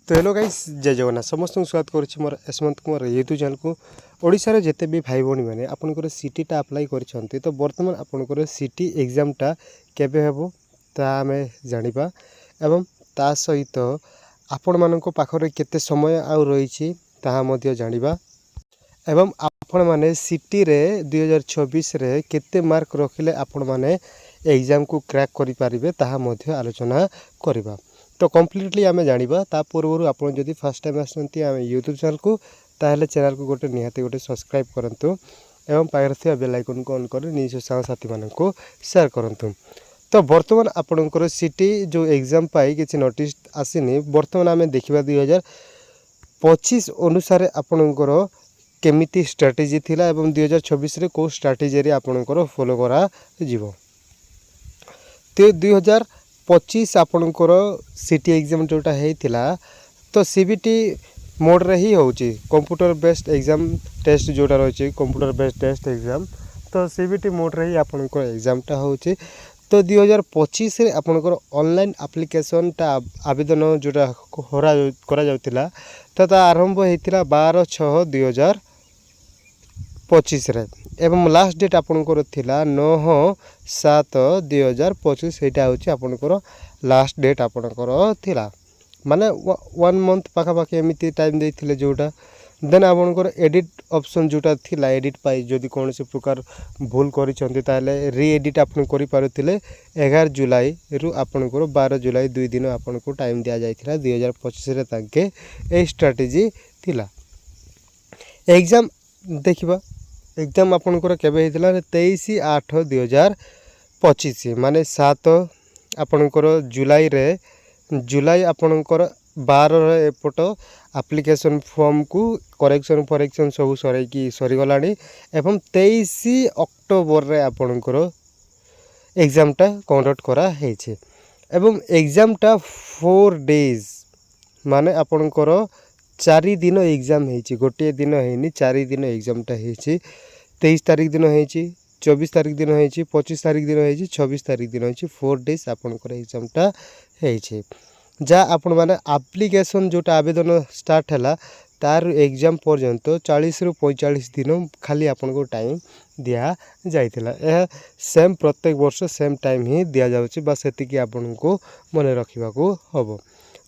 तो hello guys जय जगन्नाथ समस्त स्वागत करुच्ची मोर यशवंत कुमार यूट्यूब चैनल को ओडिशार जिते भी भाई भौणी मैंने आपंकर सीटीटा अप्लाई कर तो बर्तमान आपंकर सीटी एग्जामटा केबे हेबो ता आमे जानिबा एवं ता सहित आपण मानको पाखरे केते समय आ रही ताहा मध्य जानिबा एवं आपण माने सीटी रे 2026 रे केते मार्क रखिले आपण माने एग्जाम को क्रैक करि पारिबे ताहा मध्य आलोचना करिबा। तो कम्प्लीटली आम जाना ता पूर्व आपड़ जदि फर्स्ट टाइम आसती आम यूट्यूब चैनल को ताहले चैनल को गोटे निहाती गोटे सब्सक्राइब करंतु एवं पाखरे थिबा बेल आइकन को ऑन कर निज साथी मानक शेयर करंतु। तो बर्तमान आपणकर सीटी जो एग्जाम पाई किसी नोटिस आसीनी बर्तमान आम देखा 2025 अनुसार आपणकर केमिति स्ट्राटेजी थिला एवं 2026 रे को स्ट्राटेजी रे आपणकर फॉलो करा जीवो। तो 2025 आपणकर सीटी एग्जाम जोटा होता तो सीबीटी मोड रे ही होची कंप्यूटर बेस्ड एग्जाम टेस्ट जोटा रही कंप्यूटर बेस्ड टेस्ट एग्जाम तो सीबीटी मोड रे ही आपणकर एग्जामटा होची। तो 2025 रे आपणकर ऑनलाइन एप्लिकेशन टा आवेदन जोटा करा जाउतिला तो ता आरंभ होइतिला 12/6/2025 रे एवं लास्ट डेट आपणकर थिला 9/7/2025 एटा होची आपणकर लास्ट डेट आपणकर थिला माने 1 मंथ पाखापाखि एमिति टाइम देथिले जोटा देन आपणकर एडिट ऑप्शन जोटा थिला एडिट पाई जदि कौन से प्रकार भूल करिसंती ताले री एडिट आपन करि पारुथिले 11 जुलाई रु आपणकर 12 जुलाई 2 दिन आपनको टाइम दिया जायथिला 2025 रे ताके ए स्ट्रेटजी थिला। एग्जाम देखिबा एग्जाम आपणकर केबे हेतिला 23/8/2025 माने 7 आपणकर जुलाई आपणकर 12 एपट एप्लिकेशन फॉर्म को करेक्शन सब सरीगलानी एवं 23 अक्टोबर रे आपणकर एग्जामटा कंडक्ट करा हेछि एवं एग्जामटा 4 डेज माने आपणकर 4 दिन एग्जाम हेछि गोटे दिन हेनी 4 दिन एग्जामटा हेछि 23 तारिख दिन हेछि 24 तारिख दिन हेछि 25 तारिख दिन हेछि 26 तारिख दिन हेछि 4 डेज आपणकर एग्जामटा हेछि जा आपण माने एप्लिकेशन जोटा आवेदन स्टार्ट हैला तार एग्जाम पर्यंत 40 रु 45 दिन खाली आपन को टाइम दिया जाइथिला। यह सेम प्रत्येक वर्ष सेम टाइम ही दिया जाउची बस सेति कि आपन को मने रखिबा को हबो।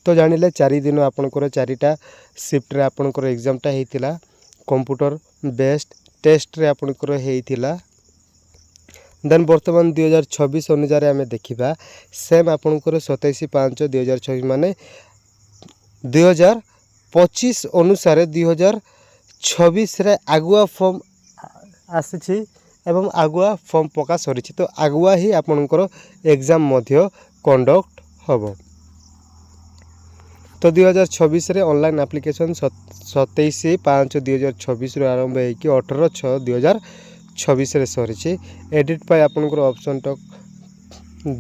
तो जानिले 4 दिन आपन को 4टा शिफ्ट रे आपन को एग्जामटा हेतिला कंप्यूटर बेस्ड टेस्ट रे आपन को हेतिला। देन बर्तमान 2026 अनुसार आम देखा सेम आपणकर 27/5/2026 माने 2025 अनुसार 2026 रे आगुआ फॉर्म आसी एवं आगुआ फॉर्म पका सरी तो आगुआ ही आपणकर एग्जाम मध्य कंडक्ट हबो। तो 2026 रे ऑनलाइन एप्लिकेशन 27/5/2026 रु आरंभ होइकी 18/6/2026 रे सरी एडिट पाई आपनकर ऑप्शन टक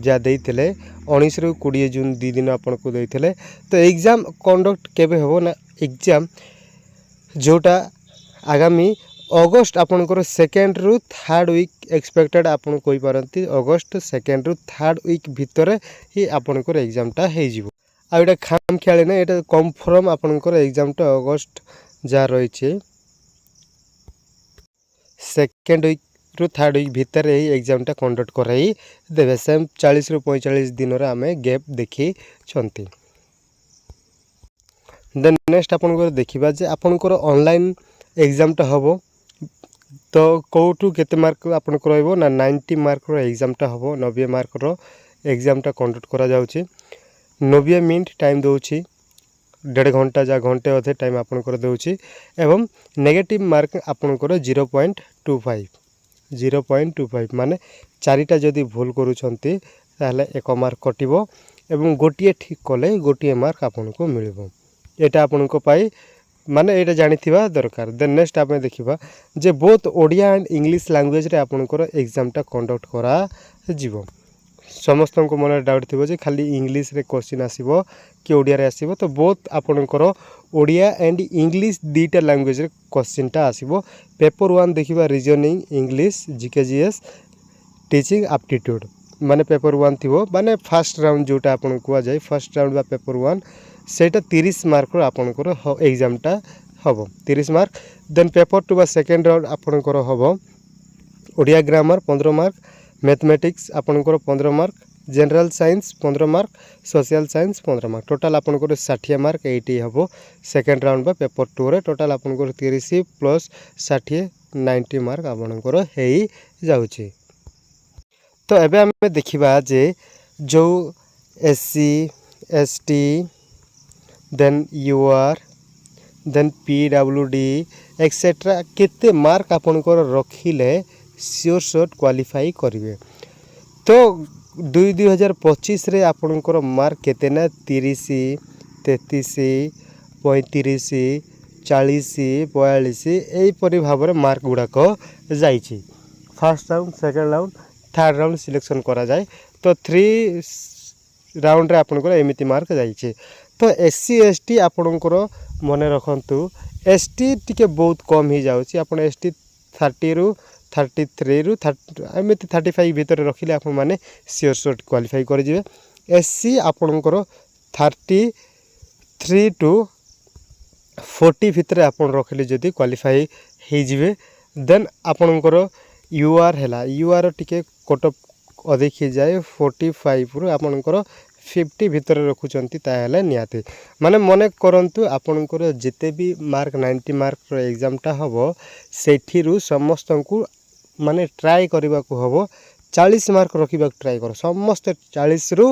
जा देइथिले 19 रु 20 जून 2 दिन आपन को देइथिले। तो एग्जाम कंडक्ट केबे होबो ना एग्जाम जोटा आगामी अगस्त आपनकर 2nd रु 3rd वीक एक्सपेक्टेड आपन कोइ पारंती अगस्त 2nd रु 3rd वीक भितर ही आपनकर एग्जामटा हे जिवो। आ एटा खाम खेले ना एटा कंफर्म आपनकर एग्जामटा अगस्त जा रही 2nd वीक रु 3rd वीक भितर ही एग्जामटा कंडक्ट कराई देवे सेम 40 रु 45 दिन रे आमे गैप देखी छंती। देन नेक्स्ट आपनकर देखिबा जे आपनकर ऑनलाइन एग्जामटा हबो तो कोठू केते मार्क आपनकर रहबो ना 90 मार्क रो एग्जामटा हबो 90 मार्क रो एग्जामटा कंडक्ट करा जाउची 90 मिनिट टाइम दोउची 1.5 घंटा जा घंटे अधे टाइम आपनकर दोउची एवं नेगेटिव मार्क आपनकर 0.25 माने 4टा जदि भूल करूछंती ताहले 1 मार्क कटिबो एवं गोटिए ठीक कले गोटिए मार्क आपनको मिलबो। एटा आपनको पाई माने एटा जानिथिबा दरकार। देन नेक्स्ट आपने देखिबा जे both Odia and English language रे आपनकर एग्जामटा कंडक्ट करा जीवो। समस्त को मन डाउट थी जे खाली इंग्लिश रे क्वेश्चन आसीबो कि ओडिया रे आसीबो तो बोथ आपनकर ओडिया एंड इंग्लिश दीटा लैंग्वेज रे क्वेश्चन टा आसीबो। पेपर 1 देखिबा reasoning English GK GS teaching aptitude माने पेपर 1 थिबो माने फर्स्ट राउंड जोटा आपन को जाय फर्स्ट राउंड बा पेपर 1 ସେଇଟା 30 ମାର୍କର ଆପଣଙ୍କର ଏକ୍ଜାମଟା ହେବ 30 ମାର୍କ। ଦେନ୍ ପେପର୍ 2 ବା ସେକେଣ୍ଡ ରାଉଣ୍ଡ ଆପଣଙ୍କର ହେବ ଓଡ଼ିଆ ଗ୍ରାମାର 15 ମାର୍କ, ମ୍ୟାଥମେଟିକ୍ସ ଆପଣଙ୍କର 15 mark, general science 15 mark, social science 15 mark. Total আপনার 60 মার্ক এইটি হব সেকেন্ড রাউন্ড বা পেপর 2 টোটাল আপনার 30 প্লস 60 90 মার্ক আপনার হয়ে যাচ্ছে। তো এবে আমি দেখিবা যে जो SC ST then UR then पीडब्ल्यूडी एक्सेट्रा केते मार्क आपनकर रखिले सियोर शॉट क्वालिफाई करेंगे। तो 2025 रे आपनकर मार्क केते ना 30 33 35 40 42 एहीपरि भाव मार्क गुड़ाक जाइए। First round second round third round selection करा जाए। तो 3 राउंड रे आपनकर एमिति मार्क जाइए। तो एससी एसटी आपनकर मन रखंतु एसटी टिके बहुत कम ही जाउची। आपण एसटी 30 रु 33 रु 30 एमिति 35 भीतर रखिले आपण माने सियोर शॉट क्वालिफाई कर जिवे। एससी आपनकर 33 टू 40 भीतर आपण रखिले जदी क्वालिफाई हे जिवे। देन आपनकर यूआर हैला यूआर टिके कटअप अधिक ही जाए 45 रु आपनकर 50 भीतर रखुचंती ताहेले नियाते माने मने करंतु आपनकर जिते भी मार्क 90 मार्क रो एग्जामटा हबो सेठिरु समस्तंकु माने ट्राई करबा को हबो 40 मार्क रखिबा ट्राई करो। समस्त 40 रु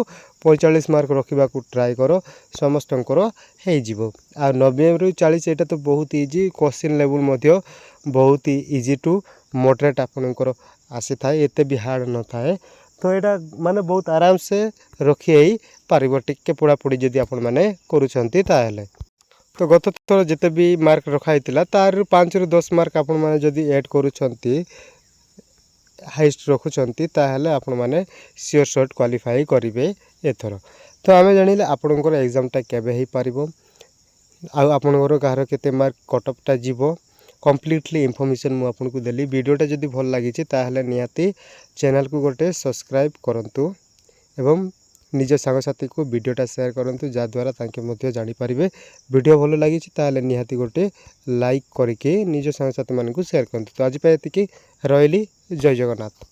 45 मार्क रखिबा को ट्राई करो समस्तंकर हे जिवो। आ 90 रु 40 एटा तो बहुत इजी क्वेश्चन लेवल मध्य बहुत इजी टू मॉडरेट आपनकर आसी थाए एते भी हार्ड न थाए। तो यहाँ माने बहुत आराम से रखी पारिबो टिके पढ़ा पढ़ी जदि आपण माने करूछंती ताहेले। तो गत थर जिते भी मार्क रखाई तार 5 रु 10 मार्क आपण माने जदि ऐड करूछंती हाईएस्ट रखुछंती ताहेले आपण माने सियोर शॉट क्वालिफाई करिवे एथर। तो आमे जानिले आपनकर एग्जामटा केबे हे पारिबो आ आपनकर कहार केते मार्क कटअपटा जीवो कम्प्लीटली इनफॉरमेशन मु आपनको देली। वीडियोटा जदि भल लगी ताहले निहाती चैनल को गोटे सब्सक्राइब करंतु एवं निज सांगसाथी को वीडियोटा शेयर करंतु जद्वारा तांके मध्य जानि पारिबे। वीडियो भल लगी ताहले निहाती गोटे लाइक करके निज सांगसाथी मानकु शेयर करंतु। तो आज पे एतिकी रहिली। जय जगन्नाथ।